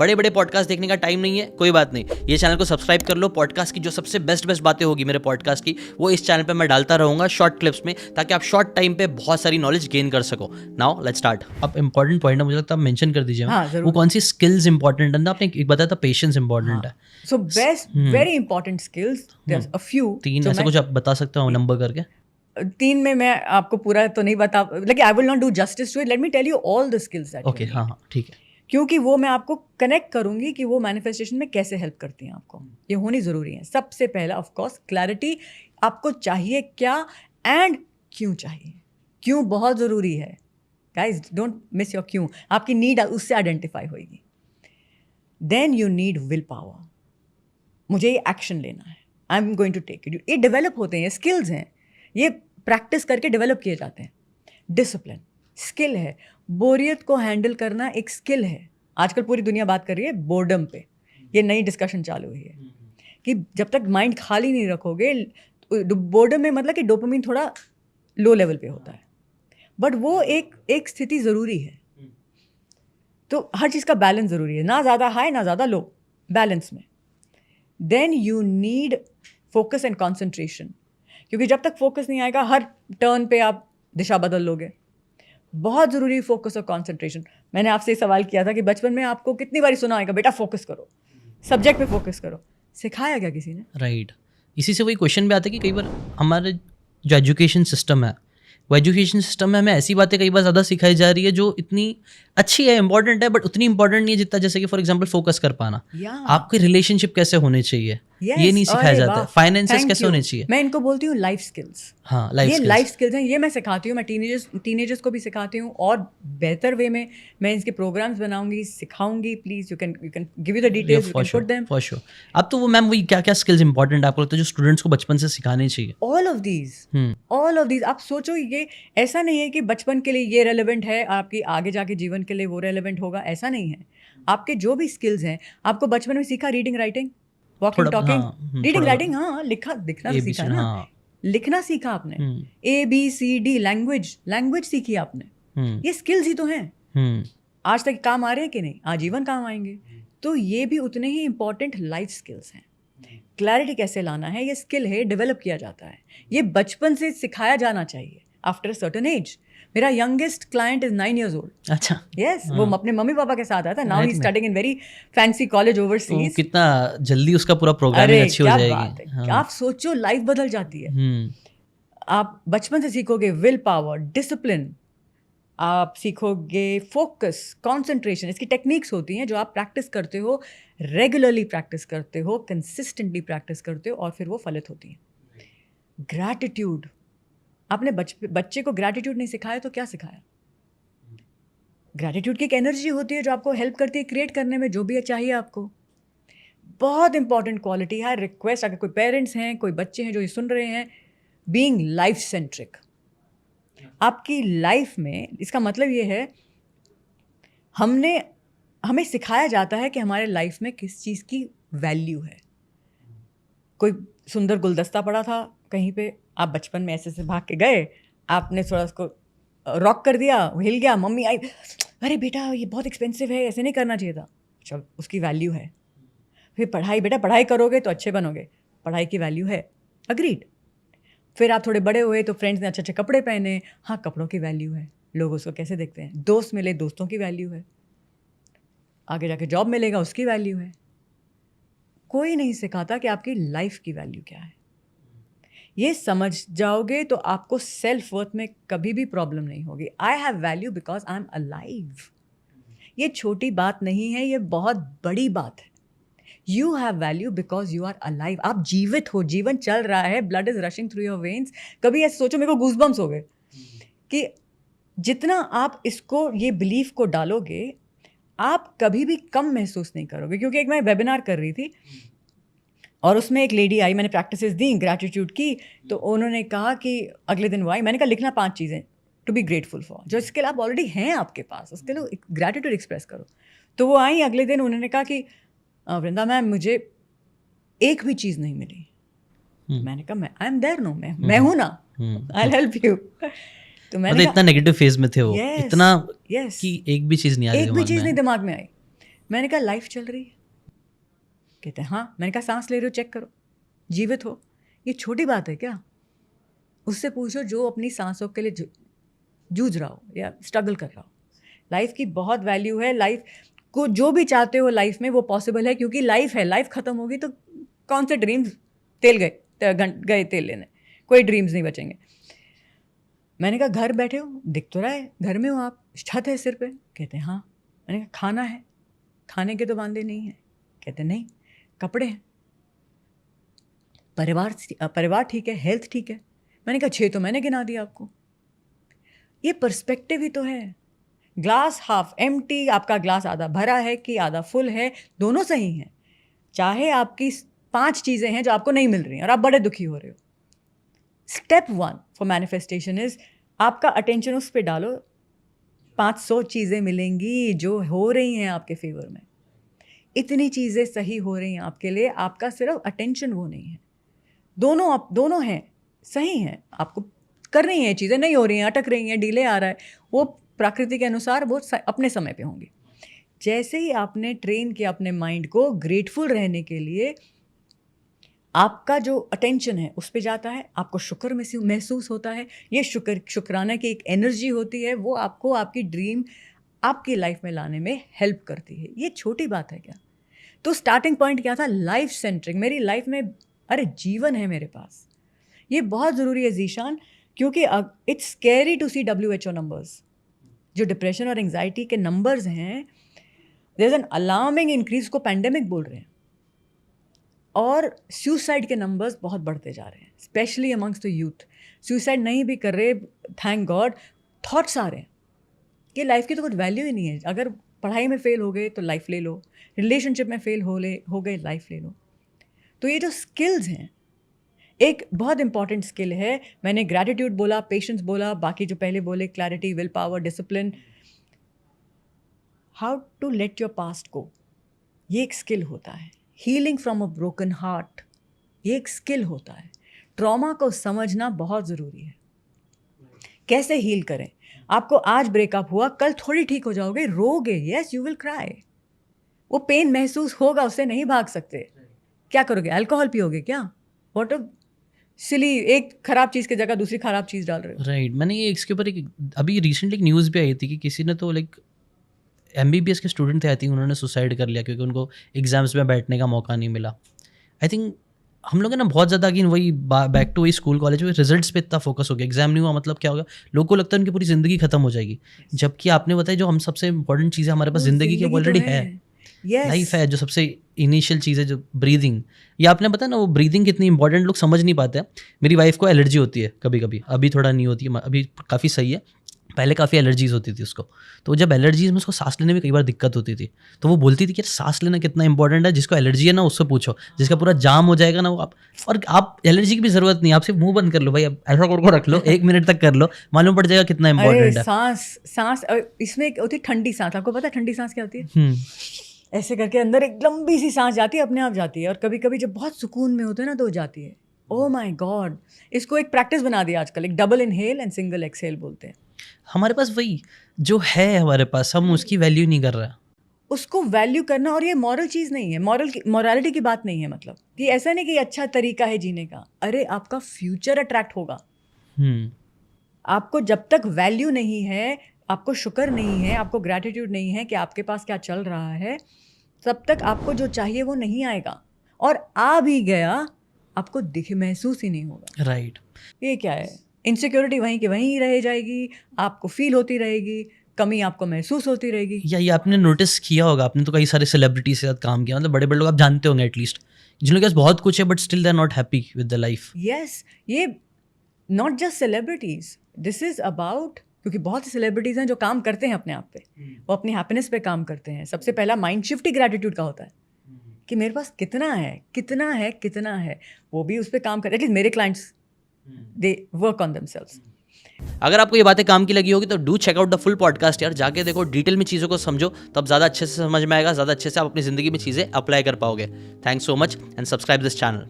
बड़े बड़े पॉडकास्ट देखने का टाइम नहीं है, कोई बात नहीं, ये चैनल को सब्सक्राइब कर लो। पॉडकास्ट की जो सबसे बेस्ट बातें होगी मेरे पॉडकास्ट की, वो इस चैनल पे मैं डालता रहूँगा शॉर्ट क्लिप्स में, ताकि आप शॉर्ट टाइम पे बहुत सारी नॉलेज गेन कर सको। Now let's start. अब इंपॉर्टेंट पॉइंट है, मुझे लगता है आप मेंशन कर दीजिए। हाँ, वो कौन सी स्किल्स इंपॉर्टेंट है? आपने एक बताया था पेशेंस इंपॉर्टेंट है। So best very important skills, there are a few. 3 ऐसा कुछ आप बता सकते हो नंबर करके? 3 में मैं आपको पूरा तो नहीं बता, लेकिन I will not do justice to it. Let me tell you all the skills that okay, हाँ, ठीक है। क्योंकि वो मैं आपको कनेक्ट करूंगी कि वो मैनिफेस्टेशन में कैसे हेल्प करती हैं आपको। ये होनी ज़रूरी है। सबसे पहला ऑफ कोर्स क्लैरिटी, आपको चाहिए क्या एंड क्यों चाहिए। क्यों बहुत ज़रूरी है गाइज, डोंट मिस योर क्यों। आपकी नीड उससे आइडेंटिफाई होगी। Then you need will power, मुझे ये एक्शन लेना है, I am going to take it. ये डेवलप होते हैं, ये स्किल्स हैं, ये प्रैक्टिस करके डेवलप किए जाते हैं। डिसिप्लिन स्किल है, बोरियत को हैंडल करना एक स्किल है। आजकल पूरी दुनिया बात कर रही है बोर्डम पे, ये नई डिस्कशन चालू हुई है कि जब तक माइंड खाली नहीं रखोगे, बोर्डम में मतलब कि डोपामिन थोड़ा लो लेवल पे होता है, बट वो एक स्थिति ज़रूरी है। तो हर चीज़ का बैलेंस ज़रूरी है, ना ज़्यादा हाई ना ज़्यादा लो, बैलेंस में। Then you need focus and concentration, क्योंकि जब तक फोकस नहीं आएगा हर टर्न पे आप दिशा बदल लोगे। बहुत ज़रूरी फोकस और कॉन्सेंट्रेशन। मैंने आपसे सवाल किया था कि बचपन में आपको कितनी बार सुना होगा, बेटा फोकस करो, सब्जेक्ट पे फोकस करो। सिखाया क्या किसी ने? राइट। इसी से वही क्वेश्चन भी आता है कि कई बार हमारे जो एजुकेशन सिस्टम है, वो एजुकेशन सिस्टम में हमें ऐसी बातें कई बार ज़्यादा सिखाई जा रही है जो इतनी अच्छी है, इंपॉर्टेंट है, बट उतनी इंपॉर्टेंट नहीं है जितना, जैसे कि फॉर एग्जांपल फोकस कर पाना, आपके रिलेशनशिप कैसे होने चाहिए, ये नहीं सिखाया जाता है। फाइनेंसेस कैसे होने चाहिए, मैं इनको बोलती हूँ लाइफ स्किल्स। हाँ, ये लाइफ स्किल्स हैं, ये मैं सिखाती हूँ। मैं टीनेजर्स को भी सिखाती हूँ, और बेहतर वे में मैं इसके प्रोग्राम्स बनाऊंगी, सिखाऊंगी। Please you can give you the details, you can put them for sure. अब तो वो मैम वही क्या क्या स्किल्स इंपॉर्टेंट आपको लगता है जो स्टूडेंट्स को बचपन से सिखाने चाहिए? All of these. आप सोचो, ये ऐसा नहीं है कि बचपन के लिए ये रेलेवेंट है, आपकी आगे जाके जीवन के लिए वो रेलेवेंट होगा, ऐसा नहीं है। आपके जो भी स्किल्स हैं, आपको बचपन में सीखा, reading writing, walking talking, reading writing, हाँ, दिखना भी सीखा ना, लिखना सीखा आपने, ABCD, लैंग्वेज सीखी आपने। ये स्किल्स ही तो हैं। आज तक काम आ रहे हैं कि नहीं? आजीवन काम आएंगे। तो ये भी उतने ही इंपॉर्टेंट लाइफ स्किल्स हैं। क्लैरिटी कैसे लाना है, ये स्किल है, डेवलप किया जाता है। ये बचपन से सिखाया जाना चाहिए आफ्टर अ सर्टेन एज। मेरा youngest client is 9 years old. अच्छा, यस, वो अपने मम्मी पापा के साथ आया था। Now he studying in very fancy college overseas. कितना जल्दी उसका पूरा प्रोग्रामिंग अच्छी हो जाएगी। हाँ। आप सोचो, लाइफ बदल जाती है। आप बचपन से सीखोगे विल पावर, डिसिप्लिन, आप सीखोगे फोकस, कॉन्सेंट्रेशन। इसकी टेक्निक्स होती हैं जो आप प्रैक्टिस करते हो, रेगुलरली प्रैक्टिस करते हो, कंसिस्टेंटली प्रैक्टिस करते हो, और फिर वो फलित होती है। ग्रैटिट्यूड, आपने बच्चे को ग्रैटिट्यूड नहीं सिखाया तो क्या सिखाया? ग्रैटिट्यूड की एक एनर्जी होती है जो आपको हेल्प करती है क्रिएट करने में जो भी चाहिए आपको। बहुत इंपॉर्टेंट क्वालिटी है। रिक्वेस्ट, अगर कोई पेरेंट्स हैं, कोई बच्चे हैं जो ये सुन रहे हैं, बीइंग लाइफ सेंट्रिक। आपकी लाइफ में, इसका मतलब ये है, हमें सिखाया जाता है कि हमारे लाइफ में किस चीज़ की वैल्यू है। कोई सुंदर गुलदस्ता पड़ा था कहीं पे, आप बचपन में ऐसे भाग के गए, आपने थोड़ा उसको रॉक कर दिया, हिल गया, मम्मी आई, अरे बेटा ये बहुत एक्सपेंसिव है, ऐसे नहीं करना चाहिए था। चल, उसकी वैल्यू है। फिर पढ़ाई, बेटा पढ़ाई करोगे तो अच्छे बनोगे, पढ़ाई की वैल्यू है, अग्रीड। फिर आप थोड़े बड़े हुए तो फ्रेंड्स ने अच्छे अच्छे कपड़े पहने, हाँ, कपड़ों की वैल्यू है, लोग उसको कैसे देखते हैं। दोस्त मिले, दोस्तों की वैल्यू है। आगे जाके जॉब मिलेगा, उसकी वैल्यू है। कोई नहीं सिखाता कि आपकी लाइफ की वैल्यू क्या है। ये समझ जाओगे तो आपको सेल्फ वर्थ में कभी भी प्रॉब्लम नहीं होगी। I have value because I am alive. ये छोटी बात नहीं है, ये बहुत बड़ी बात है। You have value because you are alive. आप जीवित हो, जीवन चल रहा है, blood is rushing through your veins. कभी ऐसे सोचो, मेरे को गूज़बम्स हो गए कि जितना आप इसको, ये बिलीफ को डालोगे, आप कभी भी कम महसूस नहीं करोगे। क्योंकि एक मैं वेबिनार कर रही थी और उसमें एक लेडी आई, मैंने प्रैक्टिसेस दी ग्रैटिट्यूड की, तो उन्होंने कहा कि अगले दिन वो आई, मैंने कहा लिखना 5 चीज़ें टू बी ग्रेटफुल फॉर, जो स्किल आप ऑलरेडी हैं आपके पास, उसके लिए ग्रैटिट्यूड एक्सप्रेस करो। तो वो आई अगले दिन, उन्होंने कहा कि वृंदा मैम, मुझे एक भी चीज़ नहीं मिली। मैंने कहा आई एम देयर, नो, मैं हूँ ना, आई विल हेल्प यू। तो मैंने इतना नेगेटिव फेज में थे वो, इतना कि एक भी चीज़ नहीं आ रही, एक भी चीज़ नहीं दिमाग में आई। मैंने कहा लाइफ चल रही है। कहते हैं हाँ। मैंने कहा सांस ले रहे हो, चेक करो, जीवित हो। ये छोटी बात है क्या? उससे पूछो जो अपनी सांसों के लिए जूझ रहा हो या स्ट्रगल कर रहा हो। लाइफ की बहुत वैल्यू है। लाइफ को जो भी चाहते हो लाइफ में वो पॉसिबल है, क्योंकि लाइफ है। लाइफ ख़त्म होगी तो कौन से ड्रीम्स? तेल गए तेल लेने, कोई ड्रीम्स नहीं बचेंगे। मैंने कहा घर बैठे हो, दिख तो रहा है घर में हो आप, छत है सिर पे। कहते हैं हाँ। मैंने कहा खाना है, खाने के तो वांदे नहीं है। कहते नहीं, कपड़े हैं, परिवार ठीक है, हेल्थ ठीक है। मैंने कहा 6 तो मैंने गिना दिया आपको। ये पर्सपेक्टिव ही तो है। ग्लास हाफ एम्प्टी, आपका ग्लास आधा भरा है कि आधा फुल है, दोनों सही हैं। चाहे आपकी 5 चीज़ें हैं जो आपको नहीं मिल रही हैं और आप बड़े दुखी हो रहे हो। स्टेप 1 फॉर मैनिफेस्टेशन इज आपका अटेंशन उस पर डालो। 500 चीज़ें मिलेंगी जो हो रही हैं आपके फेवर में। इतनी चीज़ें सही हो रही हैं आपके लिए, आपका सिर्फ अटेंशन वो नहीं है। दोनों हैं, सही हैं, आपको कर रही हैं चीज़ें, नहीं हो रही हैं, अटक रही हैं, डिले आ रहा है, वो प्रकृति के अनुसार वो अपने समय पे होंगी। जैसे ही आपने ट्रेन किया अपने माइंड को ग्रेटफुल रहने के लिए, आपका जो अटेंशन है उस पे जाता है, आपको शुक्र महसूस होता है। ये शुक्राना की एक एनर्जी होती है, वो आपको आपकी ड्रीम आपकी लाइफ में लाने में हेल्प करती है। ये छोटी बात है क्या? तो स्टार्टिंग पॉइंट क्या था? Life centric. मेरी लाइफ में अरे जीवन है मेरे पास। ये बहुत ज़रूरी है जीशान, क्योंकि it's scary to see WHO numbers. जो डिप्रेशन और एंजाइटी के नंबर्स हैं, there is an alarming increase को पैंडेमिक बोल रहे हैं। और सुसाइड के नंबर्स बहुत बढ़ते जा रहे हैं, specially amongst the youth. Suicide नहीं भी कर रहे, थैंक गॉड, थॉट्स आ रहे हैं कि लाइफ की तो कुछ वैल्यू ही नहीं है। अगर पढ़ाई में फेल हो गए तो लाइफ ले लो, रिलेशनशिप में फेल हो गए लाइफ ले लो। तो ये जो स्किल्स हैं, एक बहुत इंपॉर्टेंट स्किल है। मैंने ग्रैटिट्यूड बोला, पेशेंस बोला, बाकी जो पहले बोले clarity, will power, discipline, how to let your past go, ये एक स्किल होता है। Healing from a broken heart, ये एक स्किल होता है। ट्रॉमा को समझना बहुत ज़रूरी है। कैसे हील करें? आपको आज ब्रेकअप हुआ, कल थोड़ी ठीक हो जाओगे, रोगे, यस यू विल क्राई, वो पेन महसूस होगा, उससे नहीं भाग सकते। क्या करोगे? अल्कोहल पियोगे क्या? व्हाट अ सिली, एक खराब चीज़ की जगह दूसरी खराब चीज़ डाल रहे हो। राइट। मैंने ये इसके ऊपर एक अभी रिसेंटली एक न्यूज़ भी आई थी कि किसी ने तो लाइक MBBS के स्टूडेंट थे, आई थिंक, उन्होंने सुसाइड कर लिया क्योंकि उनको एग्जाम्स में बैठने का मौका नहीं मिला। आई थिंक हम लोग ना बहुत ज़्यादा कि वही बैक टू वही स्कूल कॉलेज में रिजल्ट्स पे इतना फोकस हो गया। एग्जाम नहीं हुआ मतलब क्या होगा, लोगों को लगता है उनकी पूरी ज़िंदगी खत्म हो जाएगी, जबकि आपने बताया जो हम सबसे इंपॉर्टेंट चीज़ें हमारे पास ज़िंदगी की ऑलरेडी है। लाइफ है जो सबसे इनिशियल चीज़ है, जो ब्रीदिंग। ये आपने बताया ना, वो ब्रीदिंग कितनी इंपॉर्टेंट लोग समझ नहीं पाते हैं। मेरी वाइफ को एलर्जी होती है कभी कभी, अभी थोड़ा नहीं होती है, अभी काफ़ी सही है, पहले काफ़ी एलर्जीज़ होती थी उसको। तो जब एलर्जीज़ में उसको सांस लेने में कई बार दिक्कत होती थी, तो वो बोलती थी कि सांस लेना कितना इंपॉर्टेंट है, जिसको एलर्जी है ना उससे पूछो, जिसका पूरा जाम हो जाएगा ना वो आप एलर्जी की भी ज़रूरत नहीं, आप सिर्फ मुंह बंद कर लो भाई, अब ऐसा करके रख लो 1 मिनट तक कर लो, मालूम पड़ जाएगा कितना इंपॉर्टेंट है। सांस इसमें एक होती है ठंडी सांस। आपको पता है ठंडी सांस क्या होती है? ऐसे करके अंदर एक लंबी सी सांस जाती है, अपने आप जाती है। और कभी कभी जब बहुत सुकून में होते हैं ना तो जाती है। ओह माय गॉड, इसको एक प्रैक्टिस बना दिया आजकल, एक double inhale and single exhale बोलते हैं। हमारे पास वही जो है हमारे पास, हम उसकी वैल्यू नहीं कर रहा। उसको वैल्यू करना, और ये मॉरल चीज़ नहीं है, मॉरलिटी की बात नहीं है। मतलब कि ऐसा नहीं कि अच्छा तरीका है जीने का। अरे आपका फ्यूचर अट्रैक्ट होगा। आपको जब तक वैल्यू नहीं है, आपको शुक्र नहीं है, आपको ग्रैटिट्यूड नहीं है कि आपके पास क्या चल रहा है, तब तक आपको जो चाहिए वो नहीं आएगा। और आ भी गया आपको महसूस ही नहीं होगा। राइट। ये क्या है? इनसिक्योरिटी वहीं की वहीं रह जाएगी, आपको फील होती रहेगी, कमी आपको महसूस होती रहेगी। या ये आपने नोटिस किया होगा, आपने तो कई सारे सेलिब्रिटी के साथ काम किया, मतलब बड़े बड़े लोग आप जानते होंगे एटलीस्ट, जिनके पास बहुत कुछ है but still they are not happy with the life. Yes, ये not just celebrities, this is about, क्योंकि बहुत से सेलिब्रिटीज हैं जो काम करते हैं अपने आप पे, वो अपनी हैप्पीनेस पे काम करते हैं। सबसे पहला माइंड शिफ्ट ही ग्रैटिट्यूड का होता है कि मेरे पास कितना है, कितना है, कितना है। वो भी उस पर काम करते हैं। एटलीस्ट मेरे clients, they work on themselves. अगर आपको ये बातें काम की लगी होगी तो do check out the full podcast यार, जाके देखो, डिटेल में चीज़ों को समझो, तब ज़्यादा अच्छे से समझ में आएगा, ज़्यादा अच्छे से आप अपनी ज़िंदगी में चीज़ें अप्लाई कर पाओगे। Thanks so much and subscribe this channel.